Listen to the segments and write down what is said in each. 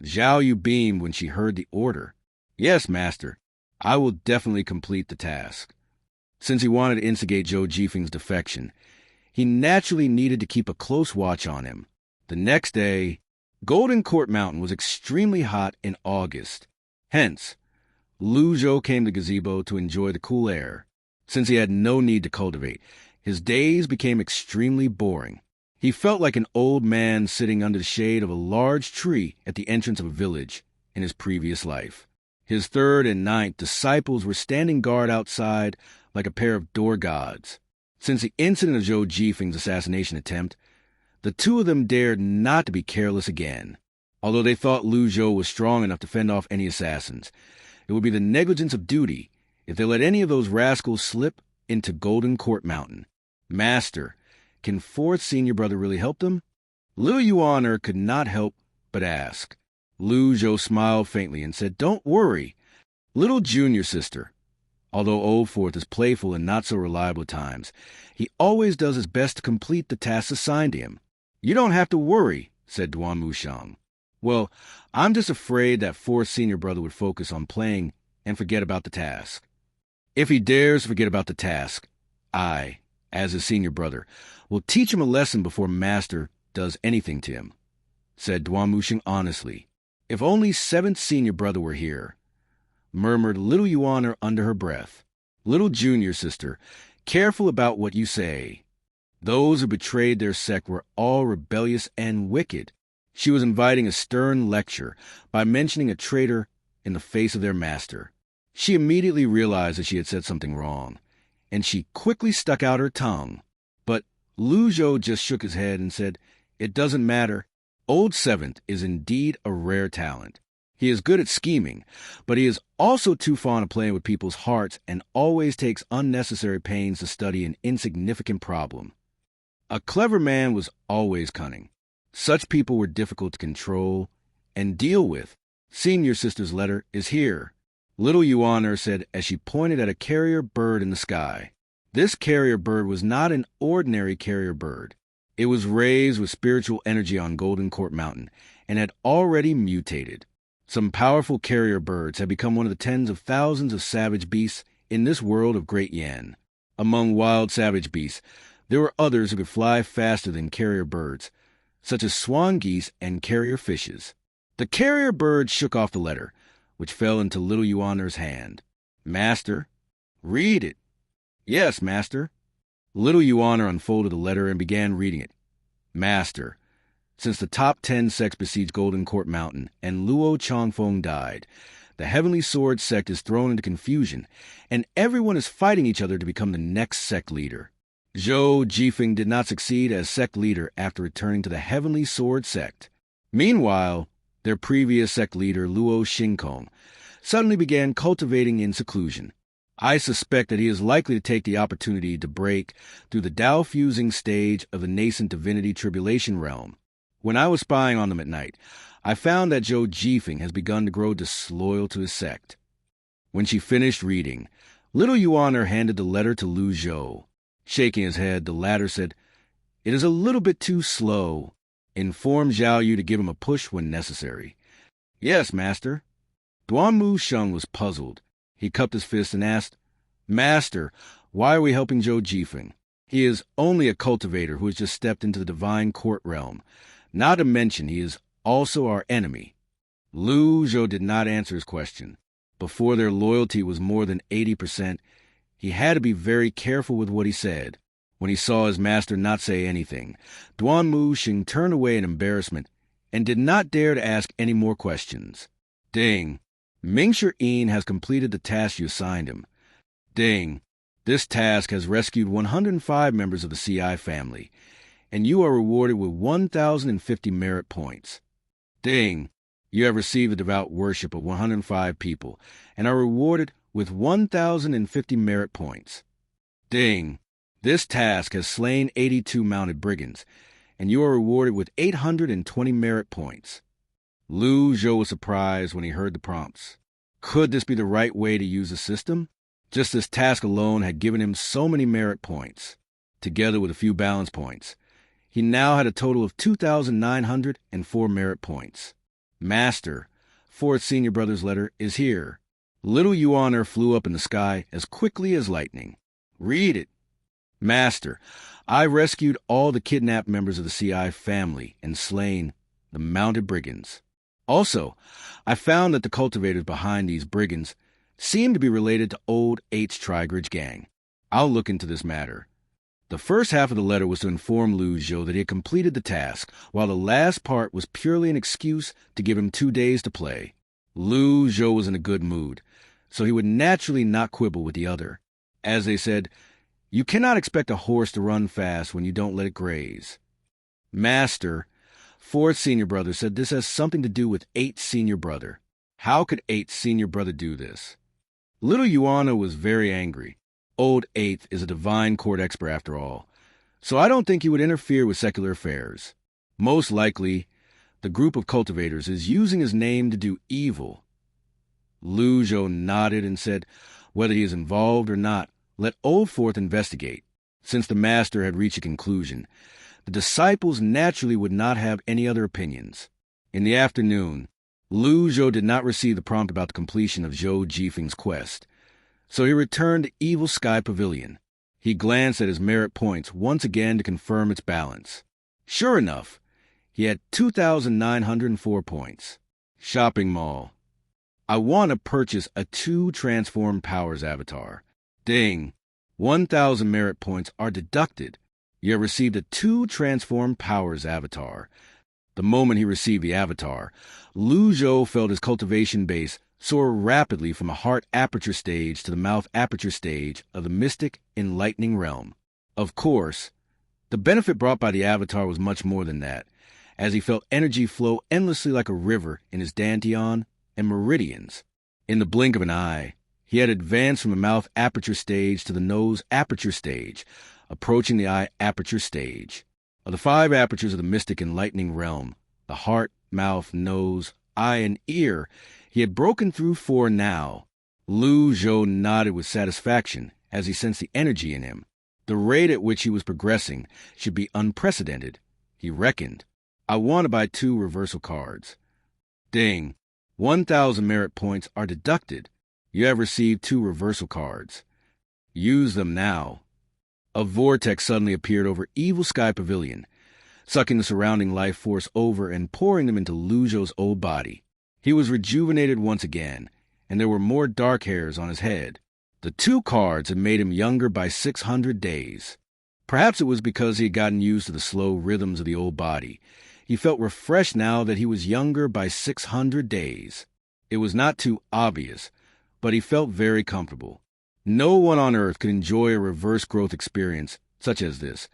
Zhao Yu beamed when she heard the order. Yes, master. I will definitely complete the task. Since he wanted to instigate Zhou Jifeng's defection, he naturally needed to keep a close watch on him. The next day, Golden Court Mountain was extremely hot in August. Hence, Lu Zhou came to Gazebo to enjoy the cool air. Since he had no need to cultivate, his days became extremely boring. He felt like an old man sitting under the shade of a large tree at the entrance of a village in his previous life. His third and ninth disciples were standing guard outside like a pair of door gods. Since the incident of Zhou Jifeng's assassination attempt, the two of them dared not to be careless again. Although they thought Lu Zhou was strong enough to fend off any assassins, it would be the negligence of duty if they let any of those rascals slip into Golden Court Mountain. Master, can fourth senior brother really help them? Little Yuan could not help but ask. Lu Zhou smiled faintly and said, Don't worry, little junior sister. Although old fourth is playful and not so reliable at times, he always does his best to complete the tasks assigned to him. You don't have to worry, said Duan Mushang. Well, I'm just afraid that fourth senior brother would focus on playing and forget about the task. If he dares forget about the task, I, as his senior brother, will teach him a lesson before master does anything to him, said Duan Mushang honestly. If only seventh senior brother were here, murmured little Yuan under her breath. Little junior sister, careful about what you say. Those who betrayed their sect were all rebellious and wicked. She was inviting a stern lecture by mentioning a traitor in the face of their master. She immediately realized that she had said something wrong, and she quickly stuck out her tongue. But Lu Zhou just shook his head and said, It doesn't matter. Old Seventh is indeed a rare talent. He is good at scheming, but he is also too fond of playing with people's hearts and always takes unnecessary pains to study an insignificant problem. A clever man was always cunning. Such people were difficult to control and deal with. Senior sister's letter is here, little Yuan said as she pointed at a carrier bird in the sky. This carrier bird was not an ordinary carrier bird. It was raised with spiritual energy on Golden Court Mountain and had already mutated. Some powerful carrier birds had become one of the tens of thousands of savage beasts in this world of Great Yan. Among wild savage beasts, there were others who could fly faster than carrier birds, such as swan geese and carrier fishes. The carrier bird shook off the letter, which fell into little Yuaner's hand. Master, read it. Yes, master. Little Yuaner unfolded the letter and began reading it. Master, since the top 10 sects besieged Golden Court Mountain and Luo Changfeng died, the Heavenly Sword sect is thrown into confusion, and everyone is fighting each other to become the next sect leader. Zhou Jifeng did not succeed as sect leader after returning to the Heavenly Sword sect. Meanwhile, their previous sect leader, Luo Xingkong, suddenly began cultivating in seclusion. I suspect that he is likely to take the opportunity to break through the Tao-fusing stage of the nascent divinity tribulation realm. When I was spying on them at night, I found that Zhou Jifeng has begun to grow disloyal to his sect. When she finished reading, little Yuaner handed the letter to Lu Zhou. Shaking his head, the latter said, It is a little bit too slow. Inform Zhao Yu to give him a push when necessary. Yes, master. Duan Mushang was puzzled. He cupped his fist and asked, Master, why are we helping Zhou Jifeng? He is only a cultivator who has just stepped into the divine court realm. Not to mention he is also our enemy. Lu Zhou did not answer his question. Before their loyalty was more than 80%, he had to be very careful with what he said. When he saw his master not say anything, Duan Mushang turned away in embarrassment and did not dare to ask any more questions. Ding. Mingshi Yin has completed the task you assigned him. Ding. This task has rescued 105 members of the CI family, and you are rewarded with 1,050 merit points. Ding. You have received the devout worship of 105 people, and are rewarded with 1,050 merit points. Ding. This task has slain 82 mounted brigands, and you are rewarded with 820 merit points. Lu Zhou was surprised when he heard the prompts. Could this be the right way to use the system? Just this task alone had given him so many merit points. Together with a few balance points, he now had a total of 2,904 merit points. Master, fourth senior brother's letter is here. Little Yuan flew up in the sky as quickly as lightning. Read it. Master, I rescued all the kidnapped members of the CI family and slain the mounted brigands. Also, I found that the cultivators behind these brigands seem to be related to old H. Trigridge gang. I'll look into this matter. The first half of the letter was to inform Zhou that he had completed the task, while the last part was purely an excuse to give him 2 days to play. Zhou was in a good mood, so he would naturally not quibble with the other. As they said, you cannot expect a horse to run fast when you don't let it graze. Master, fourth senior brother said this has something to do with eighth senior brother. How could eighth senior brother do this? Little Yuana was very angry. Old eighth is a divine court expert after all, so I don't think he would interfere with secular affairs. Most likely, the group of cultivators is using his name to do evil. Zhou nodded and said, whether he is involved or not, let Old Fourth investigate. Since the master had reached a conclusion, the disciples naturally would not have any other opinions. In the afternoon, Zhou did not receive the prompt about the completion of Zhou Jifeng's quest, so he returned to Evil Sky Pavilion. He glanced at his merit points once again to confirm its balance. Sure enough, he had 2,904 points. Shopping mall. I want to purchase a 2 transformed powers avatar. Ding! 1,000 merit points are deducted. You have received a 2 transformed powers avatar. The moment he received the avatar, Zhou felt his cultivation base soar rapidly from a heart aperture stage to the mouth aperture stage of the mystic enlightening realm. Of course, the benefit brought by the avatar was much more than that, as he felt energy flow endlessly like a river in his dantian and meridians. In the blink of an eye, he had advanced from the mouth aperture stage to the nose aperture stage, approaching the eye aperture stage. Of the 5 apertures of the mystic enlightening realm, the heart, mouth, nose, eye, and ear, he had broken through 4 now. Zhou nodded with satisfaction as he sensed the energy in him. The rate at which he was progressing should be unprecedented, he reckoned. I want to buy 2 reversal cards. Ding! 1,000 merit points are deducted. You have received 2 reversal cards. Use them now. A vortex suddenly appeared over Evil Sky Pavilion, sucking the surrounding life force over and pouring them into Zhou's old body. He was rejuvenated once again, and there were more dark hairs on his head. The 2 cards had made him younger by 600 days. Perhaps it was because he had gotten used to the slow rhythms of the old body. He felt refreshed now that he was younger by 600 days. It was not too obvious, but he felt very comfortable. No one on earth could enjoy a reverse growth experience such as this,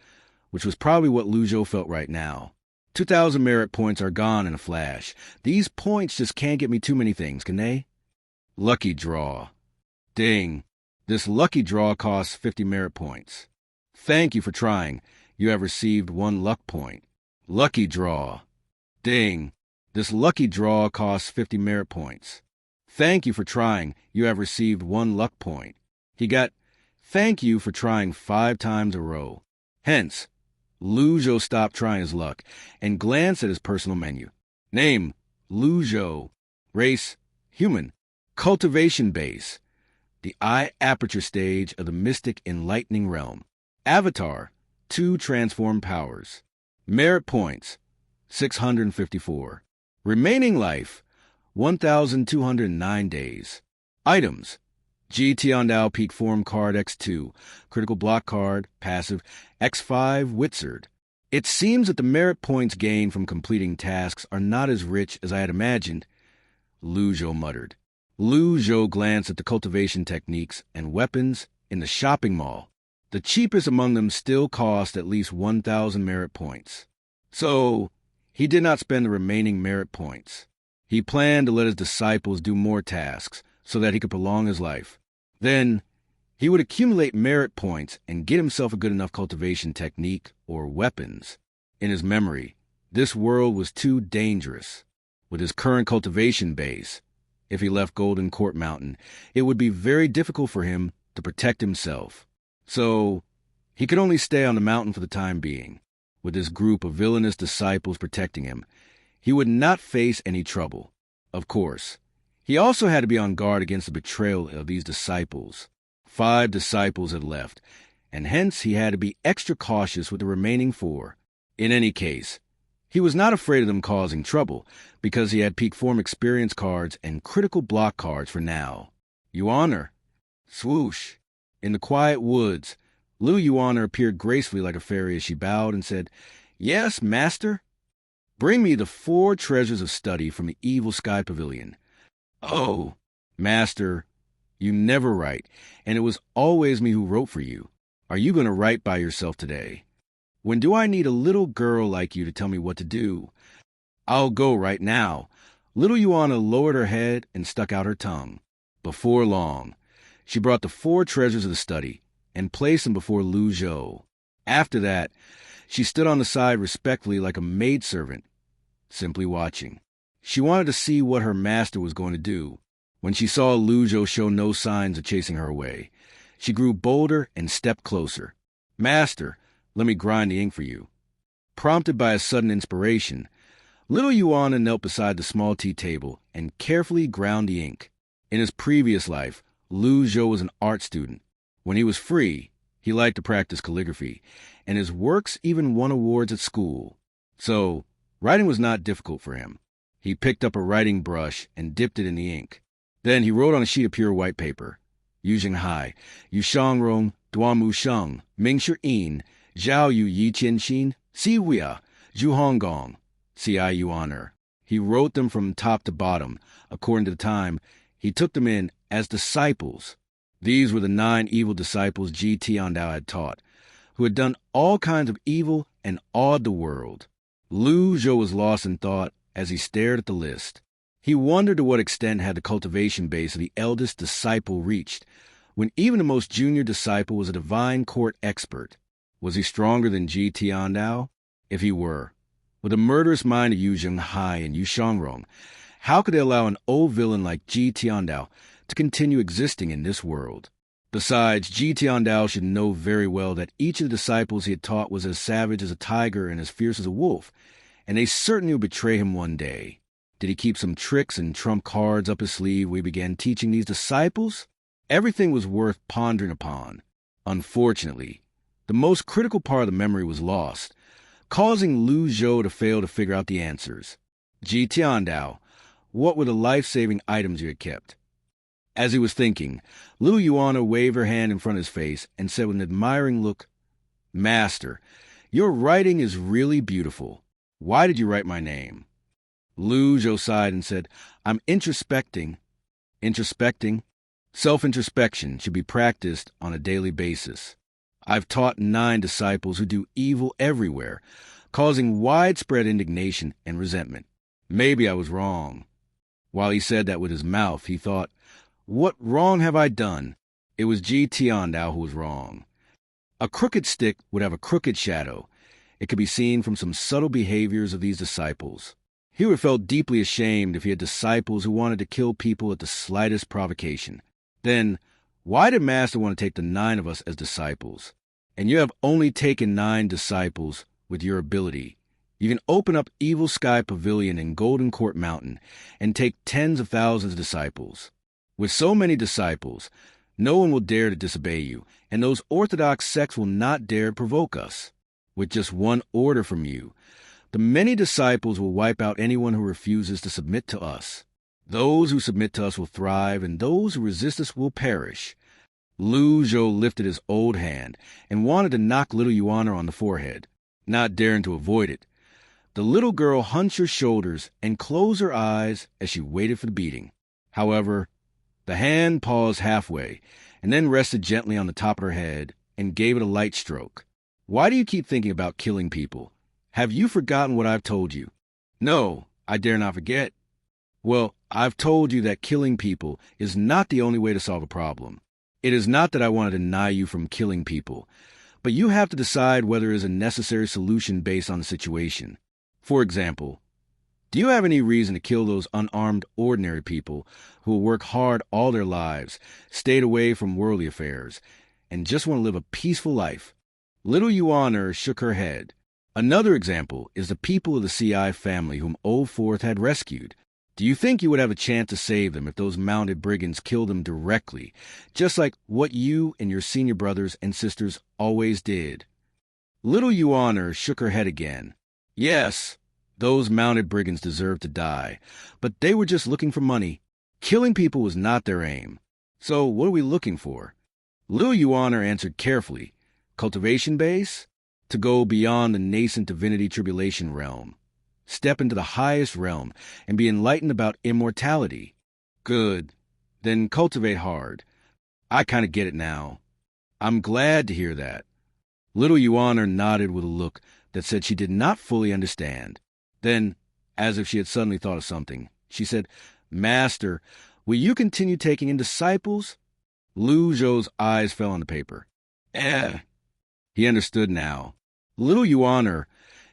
which was probably what Zhou felt right now. 2,000 merit points are gone in a flash. These points just can't get me too many things, can they? Lucky draw. Ding. This lucky draw costs 50 merit points. Thank you for trying. You have received 1 luck point. Lucky draw. Ding. This lucky draw costs 50 merit points. Thank you for trying. You have received 1 luck point. He got thank you for trying 5 times a row. Hence, Zhou stopped trying his luck and glanced at his personal menu. Name, Zhou. Race, human. Cultivation base, the eye aperture stage of the mystic enlightening realm. Avatar, 2 transformed powers. Merit points, 654. Remaining life, 1,209 days. Items, GT Ondao Peak Form Card X2, Critical Block Card, Passive, X5 Wizard. It seems that the merit points gained from completing tasks are not as rich as I had imagined, Zhou muttered. Zhou glanced at the cultivation techniques and weapons in the shopping mall. The cheapest among them still cost at least 1,000 merit points. So, he did not spend the remaining merit points. He planned to let his disciples do more tasks so that he could prolong his life. Then, he would accumulate merit points and get himself a good enough cultivation technique or weapons. In his memory, this world was too dangerous. With his current cultivation base, if he left Golden Court Mountain, it would be very difficult for him to protect himself. So, he could only stay on the mountain for the time being. With this group of villainous disciples protecting him, He would not face any trouble, of course. He also had to be on guard against the betrayal of these disciples. 5 disciples had left, and hence he had to be extra cautious with the remaining 4. In any case, he was not afraid of them causing trouble, because he had peak form experience cards and critical block cards for now. Yuan. Swoosh. In the quiet woods, Lu Yuan appeared gracefully like a fairy as she bowed and said, "Yes, master. Bring me the 4 treasures of study from the evil sky pavilion." "Oh, master, you never write, and it was always me who wrote for you. Are you going to write by yourself today? When do I need a little girl like you to tell me what to do?" "I'll go right now." Little Yuana lowered her head and stuck out her tongue. Before long, she brought the 4 treasures of the study and placed them before Lu Zhou. After that, she stood on the side respectfully like a maidservant, simply watching. She wanted to see what her master was going to do. When she saw Lu Zhou show no signs of chasing her away, she grew bolder and stepped closer. "Master, let me grind the ink for you." Prompted by a sudden inspiration, little Yuana knelt beside the small tea table and carefully ground the ink. In his previous life, Lu Zhou was an art student. When he was free, he liked to practice calligraphy, and his works even won awards at school. So, writing was not difficult for him. He picked up a writing brush and dipped it in the ink. Then he wrote on a sheet of pure white paper, "Yu Hai, Yu Shangrong, Duamu Sheng, Ming Shi Yin, Zhao Yu Yi Qian Xin, Si Wia, Zhu Honggong, Si I Yuan." He wrote them from top to bottom. According to the time, he took them in as disciples. These were the 9 evil disciples Ji Tiandao had taught, who had done all kinds of evil and awed the world. Lu Zhou was lost in thought as he stared at the list. He wondered to what extent had the cultivation base of the eldest disciple reached, when even the most junior disciple was a divine court expert. Was he stronger than Ji Tiandao? If he were, with the murderous mind of Yu Hai and Yu Shangrong, how could they allow an old villain like Ji Tiandao to continue existing in this world? Besides, Ji Tiandao should know very well that each of the disciples he had taught was as savage as a tiger and as fierce as a wolf, and they certainly would betray him one day. Did he keep some tricks and trump cards up his sleeve when he began teaching these disciples? Everything was worth pondering upon. Unfortunately, the most critical part of the memory was lost, causing Lu Zhou to fail to figure out the answers. "Ji Tiandao, what were the life-saving items you had kept?" As he was thinking, Lu Yuana waved her hand in front of his face and said with an admiring look, "Master, your writing is really beautiful. Why did you write my name?" Lu Zhou sighed and said, "I'm introspecting." Introspecting? Self-introspection should be practiced on a daily basis. I've taught 9 disciples who do evil everywhere, causing widespread indignation and resentment. Maybe I was wrong. While he said that with his mouth, he thought, "What wrong have I done?" It was Ji Tiandao who was wrong. A crooked stick would have a crooked shadow. It could be seen from some subtle behaviors of these disciples. He would have felt deeply ashamed if he had disciples who wanted to kill people at the slightest provocation. Then, why did Master want to take the 9 of us as disciples? And you have only taken 9 disciples with your ability. You can open up Evil Sky Pavilion in Golden Court Mountain and take tens of thousands of disciples. With so many disciples, no one will dare to disobey you, and those orthodox sects will not dare to provoke us. With just one order from you, the many disciples will wipe out anyone who refuses to submit to us. Those who submit to us will thrive, and those who resist us will perish. Lu Zhou lifted his old hand and wanted to knock little Yuana on the forehead. Not daring to avoid it, the little girl hunched her shoulders and closed her eyes as she waited for the beating. However, the hand paused halfway and then rested gently on the top of her head and gave it a light stroke. "Why do you keep thinking about killing people? Have you forgotten what I've told you?" "No, I dare not forget." "Well, I've told you that killing people is not the only way to solve a problem. It is not that I want to deny you from killing people, but you have to decide whether it is a necessary solution based on the situation. For example, do you have any reason to kill those unarmed, ordinary people who will work hard all their lives, stayed away from worldly affairs, and just want to live a peaceful life?" Little Yuaner shook her head. Another example is the people of the CI family whom Old Fourth had rescued. Do you think you would have a chance to save them if those mounted brigands killed them directly, just like what you and your senior brothers and sisters always did? Little Yuaner shook her head again. Yes, those mounted brigands deserved to die, but they were just looking for money. Killing people was not their aim. So what are we looking for? Little Yuaner answered carefully. Cultivation base? To go beyond the nascent divinity tribulation realm. Step into the highest realm and be enlightened about immortality. Good. Then cultivate hard. I kind of get it now. I'm glad to hear that. Little Yuaner nodded with a look that said she did not fully understand. Then, as if she had suddenly thought of something, she said, Master, will you continue taking in disciples? Zhou's eyes fell on the paper. He understood now. Little Yuaner,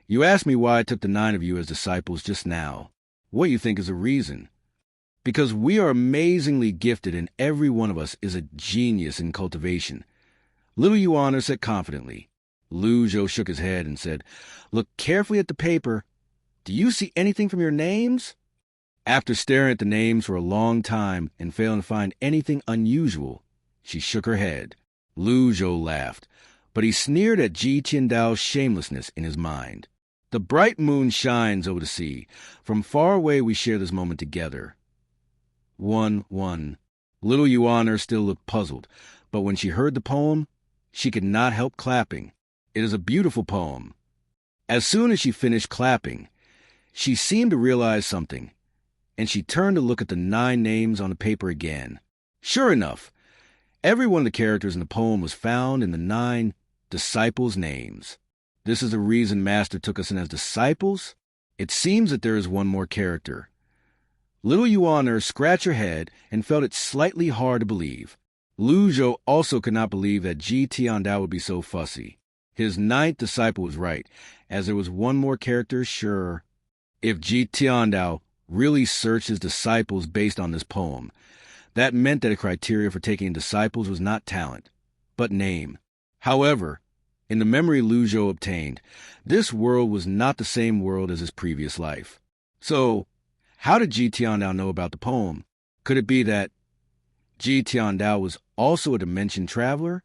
you asked me why I took the 9 of you as disciples just now. What you think is the reason? Because we are amazingly gifted and every one of us is a genius in cultivation. Little Yuaner said confidently. Zhou shook his head and said, Look carefully at the paper. Do you see anything from your names? After staring at the names for a long time and failing to find anything unusual, she shook her head. Zhou laughed, but he sneered at Ji Tiandao's shamelessness in his mind. The bright moon shines over the sea. From far away we share this moment together. 1-1. Little Yuaner still looked puzzled, but when she heard the poem, she could not help clapping. It is a beautiful poem. As soon as she finished clapping, she seemed to realize something, and she turned to look at the 9 names on the paper again. Sure enough, every one of the characters in the poem was found in the 9 disciples' names. This is the reason Master took us in as disciples? It seems that there is one more character. Little Yuaner scratched her head and felt it slightly hard to believe. Zhou also could not believe that Ji Tiandao would be so fussy. His 9th disciple was right, as there was one more character, sure. If Ji Tiandao really searched his disciples based on this poem, that meant that a criteria for taking in disciples was not talent, but name. However, in the memory Zhou obtained, this world was not the same world as his previous life. So, how did Ji Tiandao know about the poem? Could it be that Ji Tiandao was also a dimension traveler?